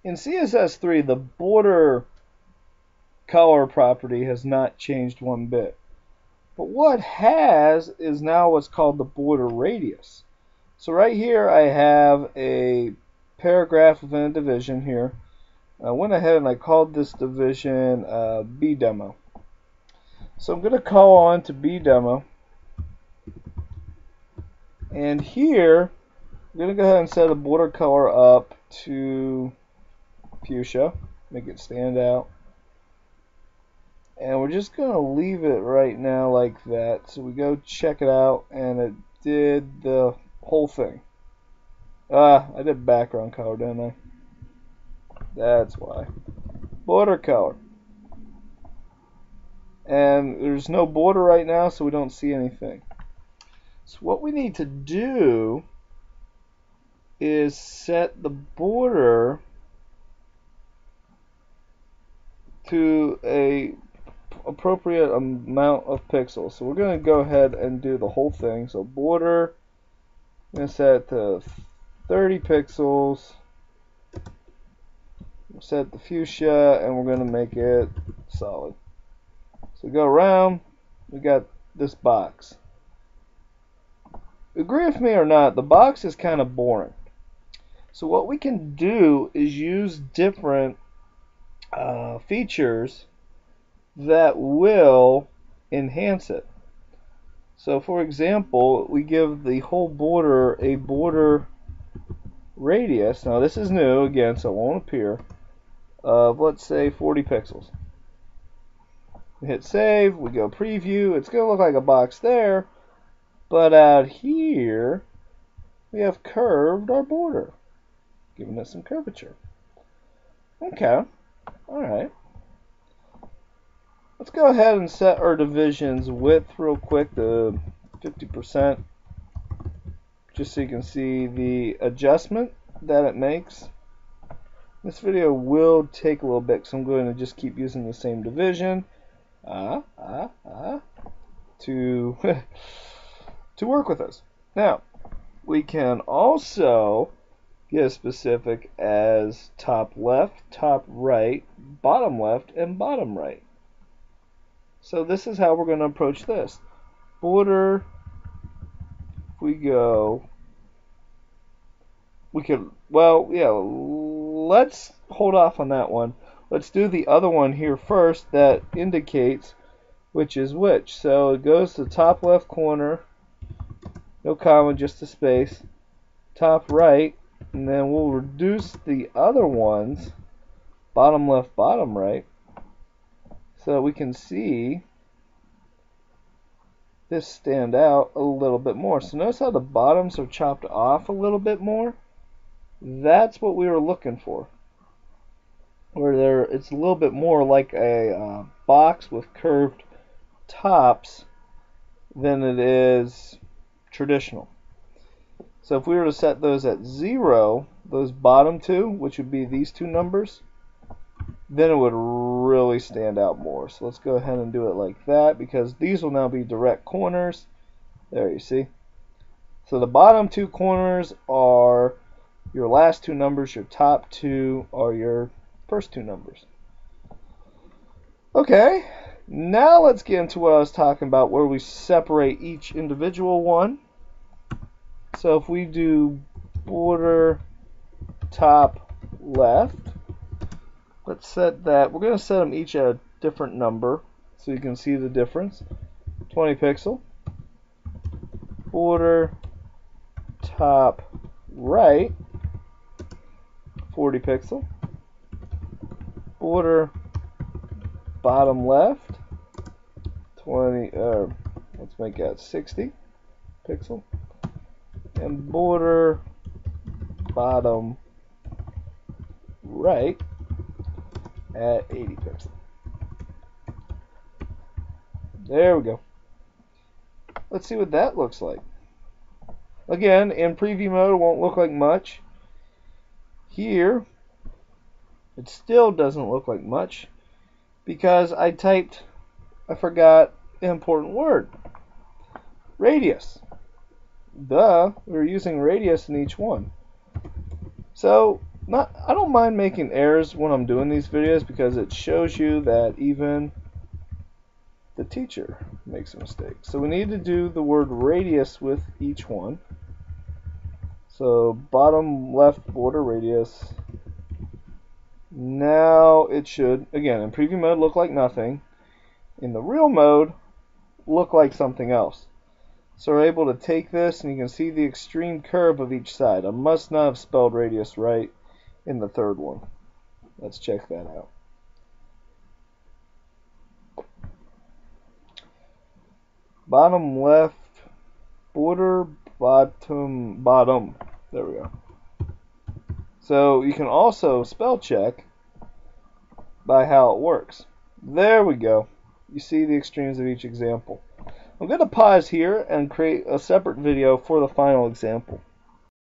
In CSS3, the border color property has not changed one bit. But what has is now what's called the border radius. So right here I have a paragraph within a division here. I went ahead and I called this division B demo. So I'm going to call on to B demo. And here I'm going to go ahead and set a border color up to fuchsia, make it stand out. And we're just going to leave it right now like that. So we go check it out, and it did the whole thing. I did background color, didn't I? That's why. Border color. And there's no border right now, so we don't see anything. So what we need to do is set the border to a appropriate amount of pixels. So we're going to go ahead and do the whole thing. So border, I'm going to set it to 30 pixels. We'll set the fuchsia, and we're going to make it solid. So go around, we got this box. Agree with me or not, the box is kind of boring. So what we can do is use different features that will enhance it. So for example, we give the whole border a border radius. Now this is new again, so it won't appear, of let's say 40 pixels. We hit save, we go preview, it's going to look like a box there, but out here we have curved our border, giving it some curvature. Okay, alright. Let's go ahead and set our division's width real quick to 50%, just so you can see the adjustment that it makes. This video will take a little bit, so I'm going to just keep using the same division to to work with us. Now, we can also get as specific as top left, top right, bottom left, and bottom right. So this is how we're going to approach this. Border, if we go, we could, well, yeah, let's hold off on that one. Let's do the other one here first that indicates which is which. So it goes to top left corner, no comma, just a space, top right, and then we'll reduce the other ones, bottom left, bottom right, so that we can see this stand out a little bit more. So notice how the bottoms are chopped off a little bit more? That's what we were looking for. Where it's a little bit more like a box with curved tops than it is traditional. So if we were to set those at 0, those bottom two, which would be these two numbers, then it would really stand out more. So let's go ahead and do it like that, because these will now be direct corners. There, you see. So the bottom two corners are your last two numbers, your top two are your first two numbers. Okay, now let's get into what I was talking about, where we separate each individual one. So if we do border top left, let's set that. We're going to set them each at a different number so you can see the difference. 20 pixel. Border top right, 40 pixel. Border bottom left, 20. Let's make that 60 pixel. And border bottom right at 80 pixels. There we go. Let's see what that looks like. Again, in preview mode, it won't look like much. Here, it still doesn't look like much because I forgot an important word. Radius. Duh, we're using radius in each one. So I don't mind making errors when I'm doing these videos because it shows you that even the teacher makes a mistake. So we need to do the word radius with each one. So bottom left border radius. Now it should, again, in preview mode look like nothing. In the real mode, look like something else. So we're able to take this and you can see the extreme curve of each side. I must not have spelled radius right in the third one. Let's check that out. Bottom left border, bottom. There we go. So you can also spell check by how it works. There we go. You see the extremes of each example. I'm going to pause here and create a separate video for the final example.